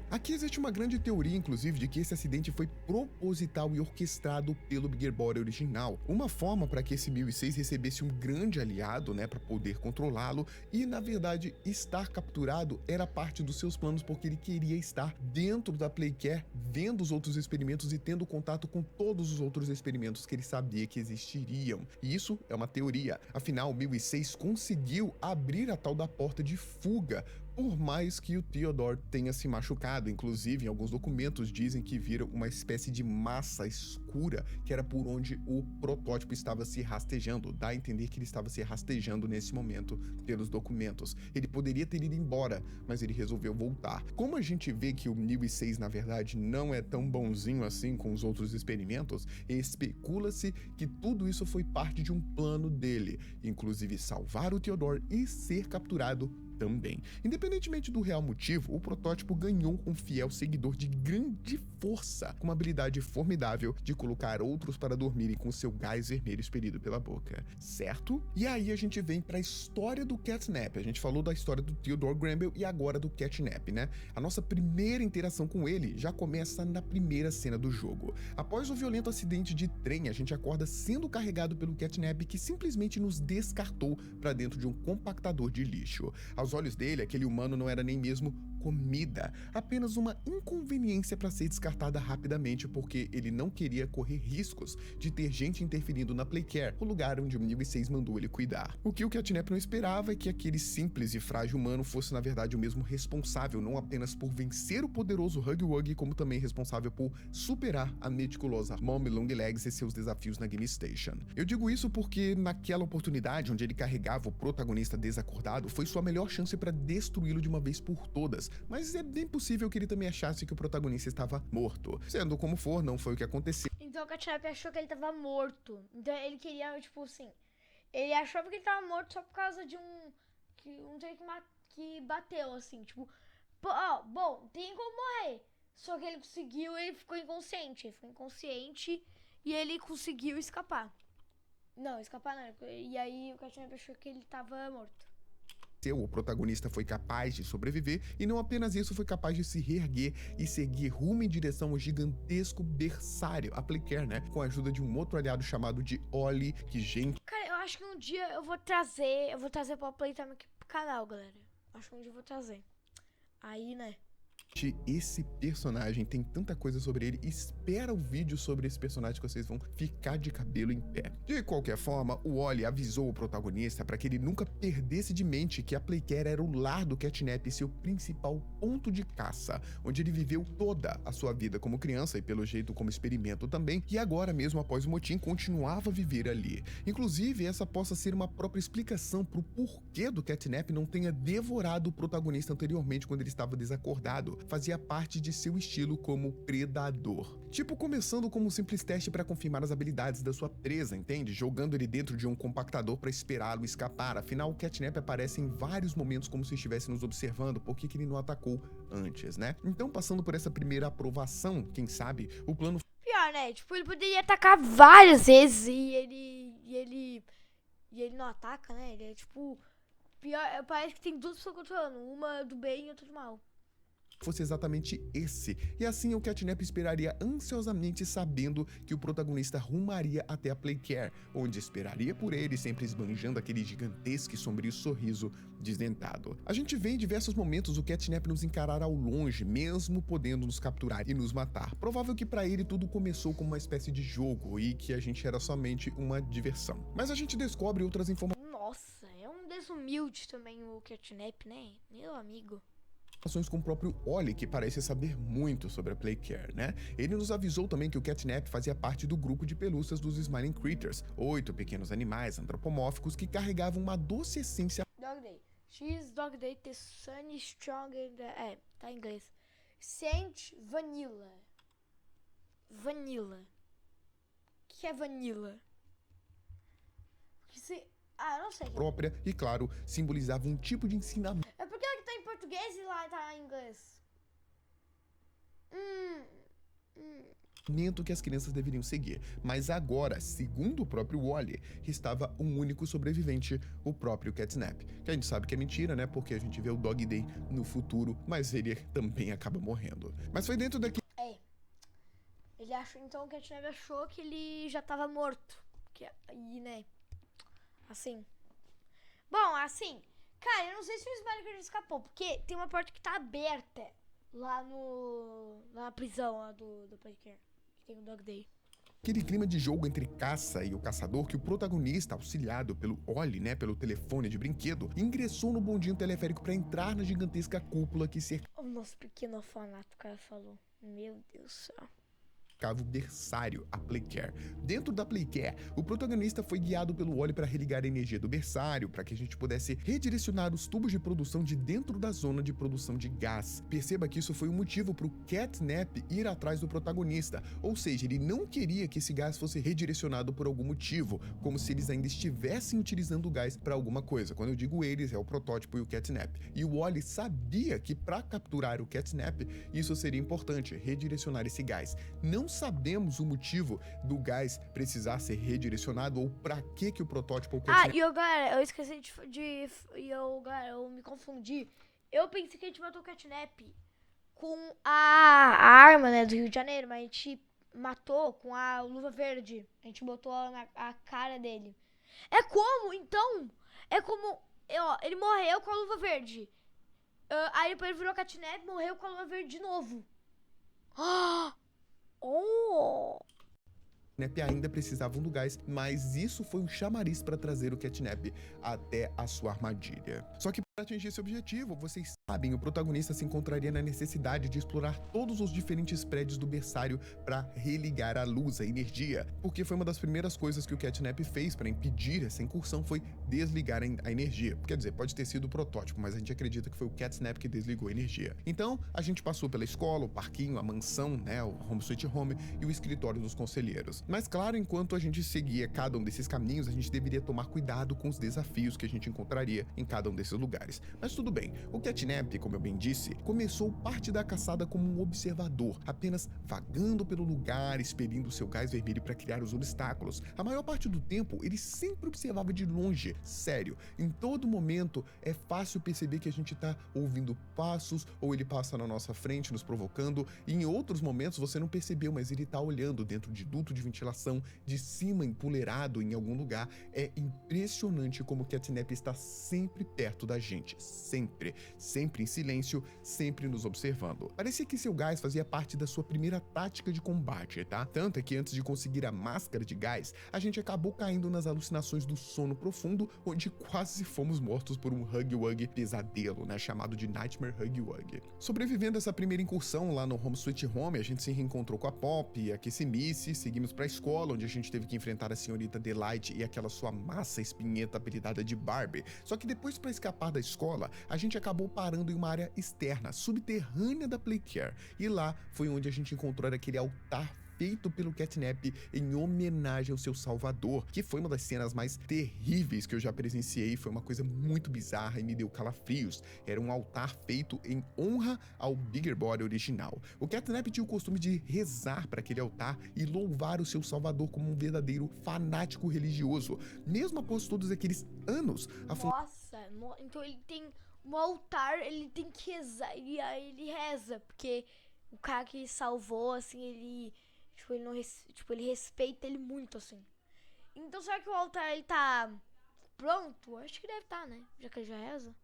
Aqui existe uma grande teoria, inclusive, de que esse acidente foi proposital e orquestrado pelo Bigger Body original. Uma forma para que esse 1006 recebesse um grande aliado, para poder controlá-lo, e na verdade estar capturado era parte dos seus planos, porque ele queria estar dentro da Playcare, vendo os outros experimentos e tendo contato com todos os outros experimentos que ele sabia que existiriam. E isso é uma teoria. Afinal, o 1006 conseguiu abrir a tal da porta de fuga, por mais que o Theodore tenha se machucado. Inclusive, em alguns documentos dizem que viram uma espécie de massa escura, que era por onde o protótipo estava se rastejando. Dá a entender que ele estava se rastejando nesse momento pelos documentos. Ele poderia ter ido embora, mas ele resolveu voltar. Como a gente vê que o 1006, na verdade, não é tão bonzinho assim com os outros experimentos, especula-se que tudo isso foi parte de um plano dele, inclusive salvar o Theodore e ser capturado também. Independentemente do real motivo, o protótipo ganhou um fiel seguidor de grande força, com uma habilidade formidável de colocar outros para dormirem com seu gás vermelho expelido pela boca, certo? E aí a gente vem para a história do Catnap. A gente falou da história do Theodore Granville e agora do Catnap, A nossa primeira interação com ele já começa na primeira cena do jogo. Após o violento acidente de trem, a gente acorda sendo carregado pelo Catnap, que simplesmente nos descartou para dentro de um compactador de lixo. Aos olhos dele, aquele humano não era nem mesmo comida, apenas uma inconveniência para ser descartada rapidamente, porque ele não queria correr riscos de ter gente interferindo na Playcare, o lugar onde o 1006 mandou ele cuidar. O que o Catnap não esperava é que aquele simples e frágil humano fosse na verdade o mesmo responsável, não apenas por vencer o poderoso Huggy Wuggy, como também responsável por superar a meticulosa Mommy Longlegs e seus desafios na Game Station. Eu digo isso porque naquela oportunidade onde ele carregava o protagonista desacordado, foi sua melhor chance para destruí-lo de uma vez por todas, mas é bem possível que ele também achasse que o protagonista estava morto. Sendo como for, não foi o que aconteceu. Então o Catnap achou que ele tava morto. Então ele queria, ele achava que ele tava morto só por causa de um trem que bateu, assim, bom, tem como morrer. Só que ele ficou inconsciente. E ele conseguiu escapar. Não, escapar não. E aí o Catnap achou que ele tava morto. O protagonista foi capaz de sobreviver e não apenas isso, foi capaz de se reerguer e seguir rumo em direção ao gigantesco berçário, a Playcare, né? Com a ajuda de um outro aliado chamado de Oli, que gente... Cara, eu acho que um dia eu vou trazer pra Playtime aqui pro canal, galera. Acho que um dia eu vou trazer. Aí, né? Esse personagem tem tanta coisa sobre ele, espera o vídeo sobre esse personagem que vocês vão ficar de cabelo em pé. De qualquer forma, o Oli avisou o protagonista para que ele nunca perdesse de mente que a Playcare era o lar do Catnap e seu principal ponto de caça, onde ele viveu toda a sua vida como criança e pelo jeito como experimento também, e agora mesmo após o motim continuava a viver ali. Inclusive, essa possa ser uma própria explicação pro porquê do Catnap não tenha devorado o protagonista anteriormente quando ele estava desacordado. Fazia parte de seu estilo como predador. Tipo, começando como um simples teste para confirmar as habilidades da sua presa, entende? Jogando ele dentro de um compactador para esperá-lo escapar. Afinal, o Catnap aparece em vários momentos como se estivesse nos observando, porque que ele não atacou antes, né? Então, passando por essa primeira aprovação, quem sabe, o plano... Pior, né? Tipo, ele poderia atacar várias vezes e ele não ataca, né? Ele é tipo... Pior, parece que tem duas pessoas controlando. Uma do bem e outra do mal. Fosse exatamente esse, e assim o Catnap esperaria ansiosamente sabendo que o protagonista rumaria até a Playcare, onde esperaria por ele, sempre esbanjando aquele gigantesco e sombrio sorriso desdentado. A gente vê em diversos momentos o Catnap nos encarar ao longe, mesmo podendo nos capturar e nos matar. Provável que para ele tudo começou como uma espécie de jogo e que a gente era somente uma diversão. Mas a gente descobre outras informações. Nossa, é um desumilde também o Catnap, né? Meu amigo. Com o próprio Oli, que parece saber muito sobre a Playcare, né? Ele nos avisou também que o Catnap fazia parte do grupo de pelúcias dos Smiling Critters, 8 pequenos animais antropomórficos que carregavam uma doce essência. Dog Day. She's Dog Day, the sun is stronger than... tá em inglês. Scent Vanilla. Vanilla. O que é vanilla? Eu não sei. Própria e, claro, simbolizava um tipo de ensinamento. É porque ela que tá em português e lá tá em inglês. Que as crianças deveriam seguir, mas agora, segundo o próprio Oli, restava um único sobrevivente, o próprio Catnap, que a gente sabe que é mentira, né, porque a gente vê o Dog Day no futuro, mas ele também acaba morrendo. Mas foi dentro daqui... Ele achou, então o Catnap achou que ele já tava morto, e né, assim... Bom, assim, cara, eu não sei se o Smiling escapou, porque tem uma porta que tá aberta lá na prisão lá do Playcare. Tem o Dog Day. Aquele clima de jogo entre caça e o caçador que o protagonista, auxiliado pelo Oli, né, pelo telefone de brinquedo, ingressou no bondinho teleférico para entrar na gigantesca cúpula que cercava O nosso pequeno orfanato, o cara falou. Meu Deus do céu. o berçário, a Playcare. Dentro da Playcare, o protagonista foi guiado pelo Oli para religar a energia do berçário, para que a gente pudesse redirecionar os tubos de produção de dentro da zona de produção de gás. Perceba que isso foi o motivo para o Catnap ir atrás do protagonista, ou seja, ele não queria que esse gás fosse redirecionado por algum motivo, como se eles ainda estivessem utilizando o gás para alguma coisa. Quando eu digo eles, é o protótipo e o Catnap. E o Oli sabia que para capturar o Catnap, isso seria importante, redirecionar esse gás. Não sabemos o motivo do gás precisar ser redirecionado ou para que o protótipo... Galera, eu esqueci galera, eu me confundi. Eu pensei que a gente matou o Catnap com a arma, né, do Rio de Janeiro, mas a gente matou com a luva verde. A gente botou a cara dele. Então, ele morreu com a luva verde. Aí depois ele virou Catnap e morreu com a luva verde de novo. Catnap ainda precisavam do gás, mas isso foi um chamariz para trazer o Catnap até a sua armadilha. Só que para atingir esse objetivo, vocês sabem, o protagonista se encontraria na necessidade de explorar todos os diferentes prédios do berçário para religar a luz, a energia, porque foi uma das primeiras coisas que o Catnap fez para impedir essa incursão, foi desligar a energia. Quer dizer, pode ter sido o protótipo, mas a gente acredita que foi o Catnap que desligou a energia. Então, a gente passou pela escola, o parquinho, a mansão, né, o Home Sweet Home e o escritório dos conselheiros. Mas claro, enquanto a gente seguia cada um desses caminhos, a gente deveria tomar cuidado com os desafios que a gente encontraria em cada um desses lugares. lugares. Mas tudo bem, o Catnap, como eu bem disse, começou parte da caçada como um observador, apenas vagando pelo lugar, expelindo seu gás vermelho para criar os obstáculos. A maior parte do tempo, ele sempre observava de longe, sério. Em todo momento, é fácil perceber que a gente tá ouvindo passos, ou ele passa na nossa frente, nos provocando, e em outros momentos você não percebeu, mas ele tá olhando dentro de duto de ventilação, de cima empoleirado em algum lugar. É impressionante como o Catnap está sempre perto da gente, sempre em silêncio, sempre nos observando. Parecia que seu gás fazia parte da sua primeira tática de combate, tá? Tanto é que antes de conseguir a máscara de gás, a gente acabou caindo nas alucinações do sono profundo, onde quase fomos mortos por um Huggy Wuggy pesadelo, né, chamado de Nightmare Huggy Wuggy. Sobrevivendo essa primeira incursão lá no Home Sweet Home, a gente se reencontrou com a Pop, a Kissy-Missy, seguimos pra escola, onde a gente teve que enfrentar a senhorita Delight e aquela sua massa espinhenta apelidada de Barbie. Só que depois, pra escapar da escola, a gente acabou parando em uma área externa, subterrânea da Playcare, e lá foi onde a gente encontrou aquele altar feito pelo Catnap em homenagem ao seu salvador, que foi uma das cenas mais terríveis que eu já presenciei. Foi uma coisa muito bizarra e me deu calafrios. Era um altar feito em honra ao Bigger Body original. O Catnap tinha o costume de rezar para aquele altar e louvar o seu salvador como um verdadeiro fanático religioso, mesmo após todos aqueles anos. Nossa, então ele tem um altar, ele tem que rezar, e aí ele reza, porque o cara que salvou, assim, ele... ele não ele respeita ele muito, assim. Então, será que o altar, ele tá pronto? Acho que deve estar, né? Já que ele já reza.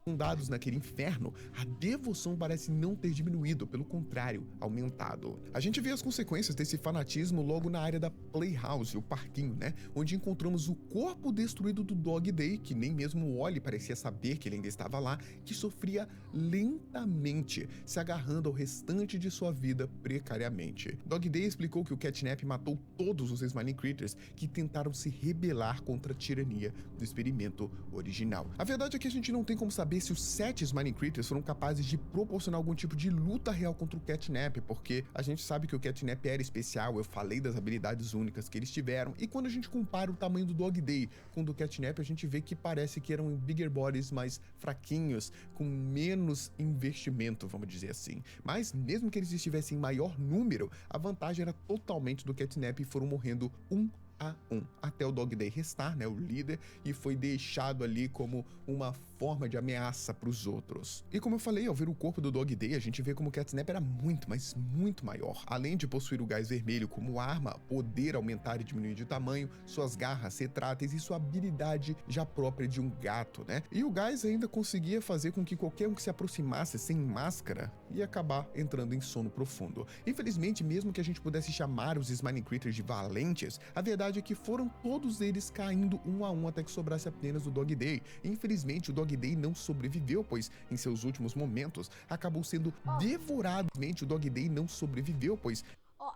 Fundados naquele inferno, a devoção parece não ter diminuído, pelo contrário, aumentado. A gente vê as consequências desse fanatismo logo na área da Playhouse, o parquinho, né? Onde encontramos o corpo destruído do Dog Day, que nem mesmo o Wally parecia saber que ele ainda estava lá, que sofria lentamente, se agarrando ao restante de sua vida precariamente. Dog Day explicou que o Catnap matou todos os Smiling Critters que tentaram se rebelar contra a tirania do experimento original. A verdade é que a gente não tem como saber se os 7 Smiling Critters foram capazes de proporcionar algum tipo de luta real contra o Catnap, porque a gente sabe que o Catnap era especial, eu falei das habilidades únicas que eles tiveram, e quando a gente compara o tamanho do Dog Day com o do Catnap, a gente vê que parece que eram bigger bodies mais fraquinhos, com menos investimento, vamos dizer assim. Mas mesmo que eles estivessem em maior número, a vantagem era totalmente do Catnap e foram morrendo um a um, até o Dog Day restar, né, o líder, e foi deixado ali como uma forma de ameaça para os outros. E como eu falei, ao ver o corpo do Dog Day, a gente vê como o Catnap era muito, mas muito maior. Além de possuir o gás vermelho como arma, poder aumentar e diminuir de tamanho, suas garras retráteis e sua habilidade já própria de um gato, né? E o gás ainda conseguia fazer com que qualquer um que se aproximasse sem máscara ia acabar entrando em sono profundo. Infelizmente, mesmo que a gente pudesse chamar os Smiling Critters de valentes, a verdade é que foram todos eles caindo um a um até que sobrasse apenas o Dog Day. Infelizmente, o Dog Day não sobreviveu, pois em seus últimos momentos acabou sendo devorado. O Dog Day não sobreviveu, pois...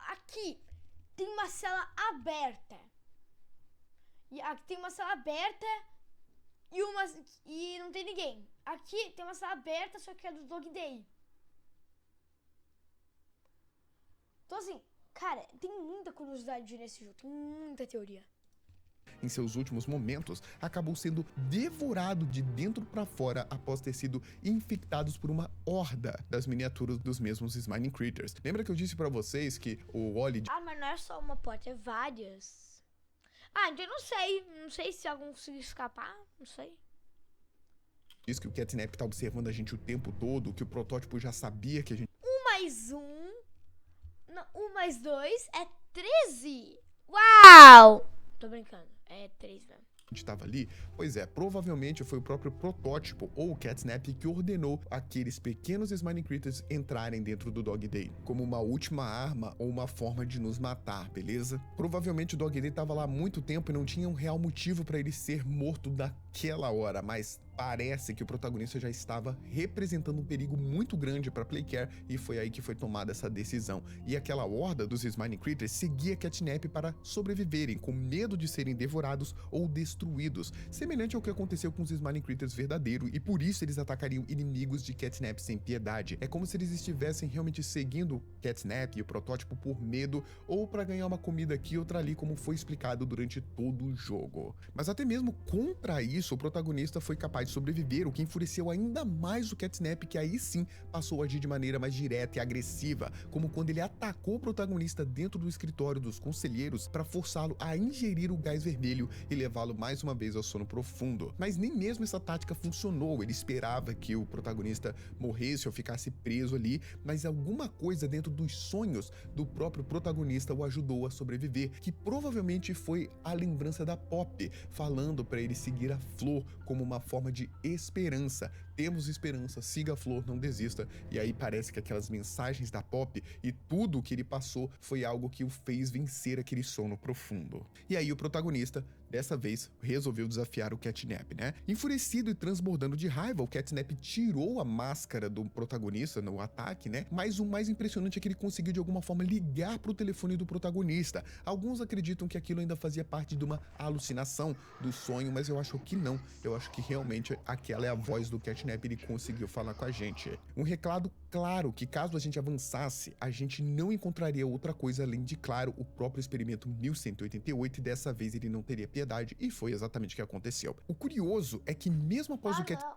aqui tem uma cela aberta. E aqui tem uma cela aberta e não tem ninguém. Aqui tem uma sala aberta, só que é do Dog Day. Então assim, cara, tem muita curiosidade nesse jogo, tem muita teoria. Em seus últimos momentos, acabou sendo devorado de dentro para fora após ter sido infectados por uma horda das miniaturas dos mesmos Smiling Critters. Lembra que eu disse para vocês que o Wally... mas não é só uma porta, é várias. Então eu não sei se algum conseguiu escapar, não sei. Diz que o Catnap tá observando a gente o tempo todo, que o protótipo já sabia que a gente... 1 mais 1... Não, 1 mais 2 é 13! Uau! Tô brincando, é 3 mesmo. Estava ali? Pois é, provavelmente foi o próprio protótipo ou o Catnap que ordenou aqueles pequenos Smiling Critters entrarem dentro do Dog Day, como uma última arma ou uma forma de nos matar, beleza? Provavelmente o Dog Day estava lá há muito tempo e não tinha um real motivo para ele ser morto naquela hora, mas parece que o protagonista já estava representando um perigo muito grande para Playcare e foi aí que foi tomada essa decisão. E aquela horda dos Smiling Critters seguia Catnap para sobreviverem, com medo de serem devorados ou destruídos destruídos, semelhante ao que aconteceu com os Smiling Critters verdadeiro, e por isso eles atacariam inimigos de Catnap sem piedade. É como se eles estivessem realmente seguindo Catnap e o protótipo por medo ou para ganhar uma comida aqui e outra ali, como foi explicado durante todo o jogo. Mas até mesmo contra isso, o protagonista foi capaz de sobreviver, o que enfureceu ainda mais o Catnap, que aí sim passou a agir de maneira mais direta e agressiva, como quando ele atacou o protagonista dentro do escritório dos conselheiros para forçá-lo a ingerir o gás vermelho e levá-lo mais uma vez ao sono profundo. Mas nem mesmo essa tática funcionou, ele esperava que o protagonista morresse ou ficasse preso ali, mas alguma coisa dentro dos sonhos do próprio protagonista o ajudou a sobreviver, que provavelmente foi a lembrança da Pop, falando para ele seguir a flor como uma forma de esperança. Temos esperança, siga a flor, não desista. E aí parece que aquelas mensagens da Pop e tudo o que ele passou foi algo que o fez vencer aquele sono profundo. E aí o protagonista, dessa vez, resolveu desafiar o Catnap, né? Enfurecido e transbordando de raiva, o Catnap tirou a máscara do protagonista no ataque, né? Mas o mais impressionante é que ele conseguiu de alguma forma ligar pro telefone do protagonista. Alguns acreditam que aquilo ainda fazia parte de uma alucinação do sonho, mas eu acho que não. Eu acho que realmente aquela é a voz do Catnap, ele conseguiu falar com a gente. Um recado claro que caso a gente avançasse, a gente não encontraria outra coisa além de, claro, o próprio experimento 1188, e dessa vez ele não teria piedade, e foi exatamente o que aconteceu. O curioso é que mesmo após o Catnap...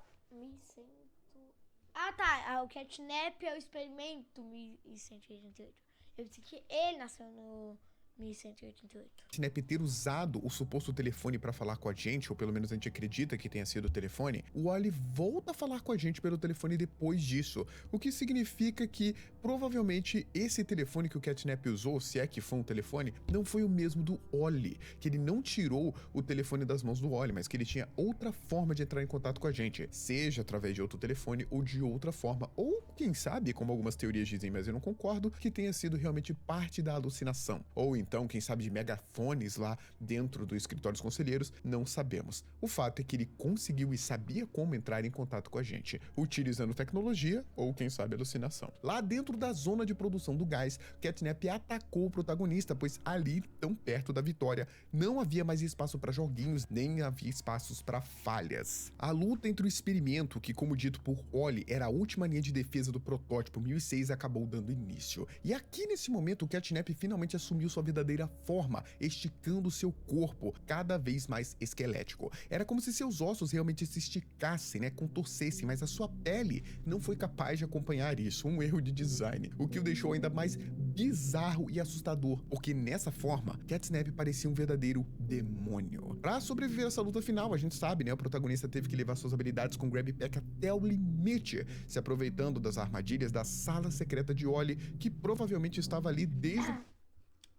O Catnap é o experimento 1188. Eu disse que ele nasceu no 1188. Catnap ter usado o suposto telefone para falar com a gente, ou pelo menos a gente acredita que tenha sido o telefone, o Oli volta a falar com a gente pelo telefone depois disso, o que significa que provavelmente esse telefone que o Catnap usou, se é que foi um telefone, não foi o mesmo do Oli, que ele não tirou o telefone das mãos do Oli, mas que ele tinha outra forma de entrar em contato com a gente, seja através de outro telefone ou de outra forma, ou quem sabe, como algumas teorias dizem, mas eu não concordo, que tenha sido realmente parte da alucinação, ou então, quem sabe, de megafones lá dentro do escritório dos conselheiros, não sabemos. O fato é que ele conseguiu e sabia como entrar em contato com a gente, utilizando tecnologia ou, quem sabe, alucinação. Lá dentro da zona de produção do gás, Catnap atacou o protagonista, pois ali, tão perto da vitória, não havia mais espaço para joguinhos, nem havia espaços para falhas. A luta entre o experimento, que, como dito por Oli, era a última linha de defesa do protótipo 1006, acabou dando início. E aqui, nesse momento, o Catnap finalmente assumiu sua verdadeira forma, esticando seu corpo cada vez mais esquelético. Era como se seus ossos realmente se esticassem, né, contorcessem, mas a sua pele não foi capaz de acompanhar isso, um erro de design, o que o deixou ainda mais bizarro e assustador, porque nessa forma, Catnap parecia um verdadeiro demônio. Para sobreviver a essa luta final, a gente sabe, né, o protagonista teve que levar suas habilidades com Grab Pack até o limite, se aproveitando das armadilhas da sala secreta de Oli, que provavelmente estava ali desde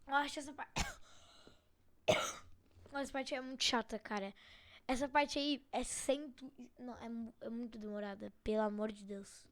Eu acho essa parte... Essa parte é muito chata, cara. Essa parte aí é Não, é muito demorada, pelo amor de Deus.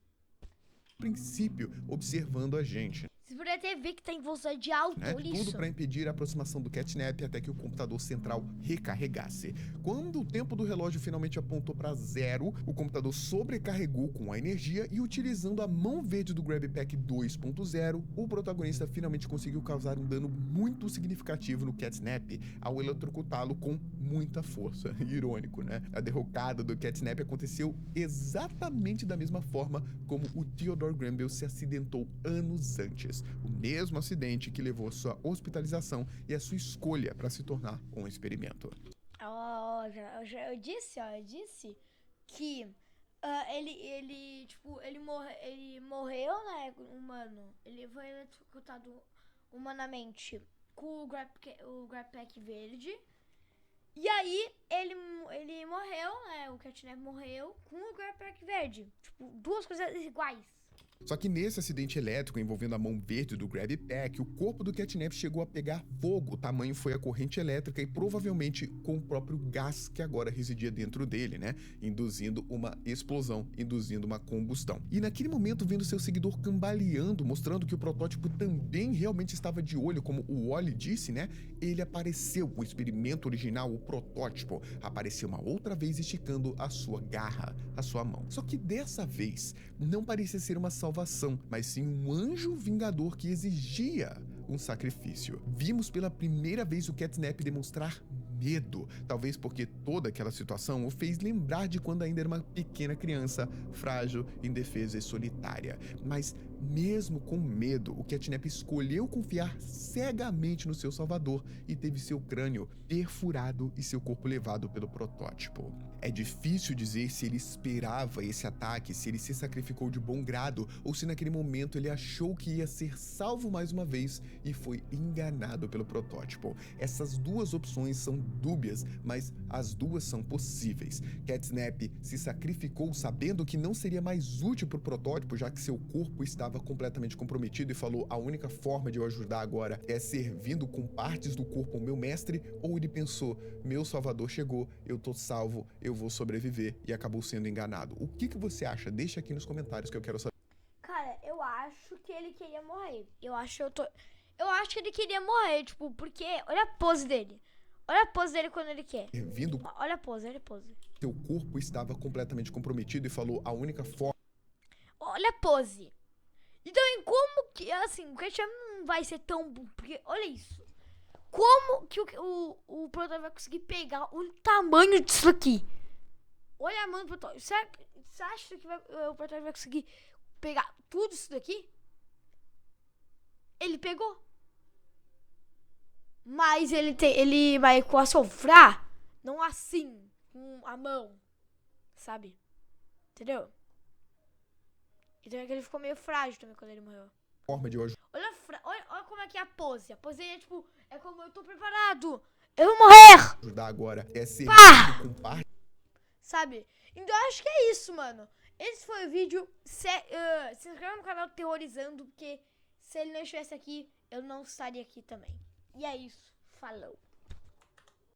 princípio observando a gente. Você poderia ter visto que tem velocidade de alto, Né? olha Tudo isso. para impedir a aproximação do Catnap até que o computador central recarregasse. Quando o tempo do relógio finalmente apontou para 0, o computador sobrecarregou com a energia e, utilizando a mão verde do Grab Pack 2.0, o protagonista finalmente conseguiu causar um dano muito significativo no Catnap ao eletrocutá-lo com muita força. Irônico, né? A derrocada do Catnap aconteceu exatamente da mesma forma como o Theodore Granville se acidentou anos antes. O mesmo acidente que levou a sua hospitalização e a sua escolha para se tornar um experimento. Eu disse que ele morreu, né, humano. Ele foi eletrocutado humanamente com o Grab Pack verde. E aí, ele morreu, né, o Catnap morreu com o Grab Pack verde. Tipo, duas coisas iguais. Só que nesse acidente elétrico envolvendo a mão verde do Grab Pack, o corpo do Catnap chegou a pegar fogo. O tamanho foi a corrente elétrica e provavelmente com o próprio gás que agora residia dentro dele, né? Induzindo uma explosão, induzindo uma combustão. E naquele momento, vendo seu seguidor cambaleando, mostrando que o protótipo também realmente estava de olho, como o Oli disse, né? Ele apareceu, o experimento original, o protótipo, apareceu uma outra vez esticando a sua garra, a sua mão. Só que dessa vez, não parecia ser uma salvação, mas sim um anjo vingador que exigia um sacrifício. Vimos pela primeira vez o Catnap demonstrar medo, talvez porque toda aquela situação o fez lembrar de quando ainda era uma pequena criança, frágil, indefesa e solitária. Mas mesmo com medo, o Catnap escolheu confiar cegamente no seu salvador e teve seu crânio perfurado e seu corpo levado pelo protótipo. É difícil dizer se ele esperava esse ataque, se ele se sacrificou de bom grado ou se naquele momento ele achou que ia ser salvo mais uma vez e foi enganado pelo protótipo. Essas duas opções são dúbias, mas as duas são possíveis. Catnap se sacrificou sabendo que não seria mais útil para o protótipo, já que seu corpo estava completamente comprometido, e falou: a única forma de eu ajudar agora é servindo com partes do corpo ao meu mestre. Ou ele pensou: meu salvador chegou, eu tô salvo, eu vou sobreviver, e acabou sendo enganado. O que você acha? Deixa aqui nos comentários que eu quero saber. Cara, eu acho que ele queria morrer. Eu acho que ele queria morrer, tipo, porque olha a pose dele. Olha a pose dele quando ele quer. Servindo, Olha a pose, olha a pose. seu corpo estava completamente comprometido, e falou: a única forma. Olha a pose. Então, como que, assim, o Catnap não vai ser tão burro? Porque, olha isso. Como que o protótipo vai conseguir pegar o tamanho disso aqui? Olha a mão do protótipo. Você acha que o protótipo vai conseguir pegar tudo isso daqui? Ele pegou. Mas ele vai com a sofrar, não assim, com a mão, sabe? Entendeu? Então é que ele ficou meio frágil também quando ele morreu. Forma de hoje. Olha como é que é a pose. A pose é tipo, é como: eu tô preparado, eu vou morrer, Ajudar agora é servindo com partes. sabe? Então eu acho que é isso, mano. Esse foi o vídeo. Se inscreva no canal Terrorizando, porque se ele não estivesse aqui, eu não estaria aqui também. E é isso. Falou.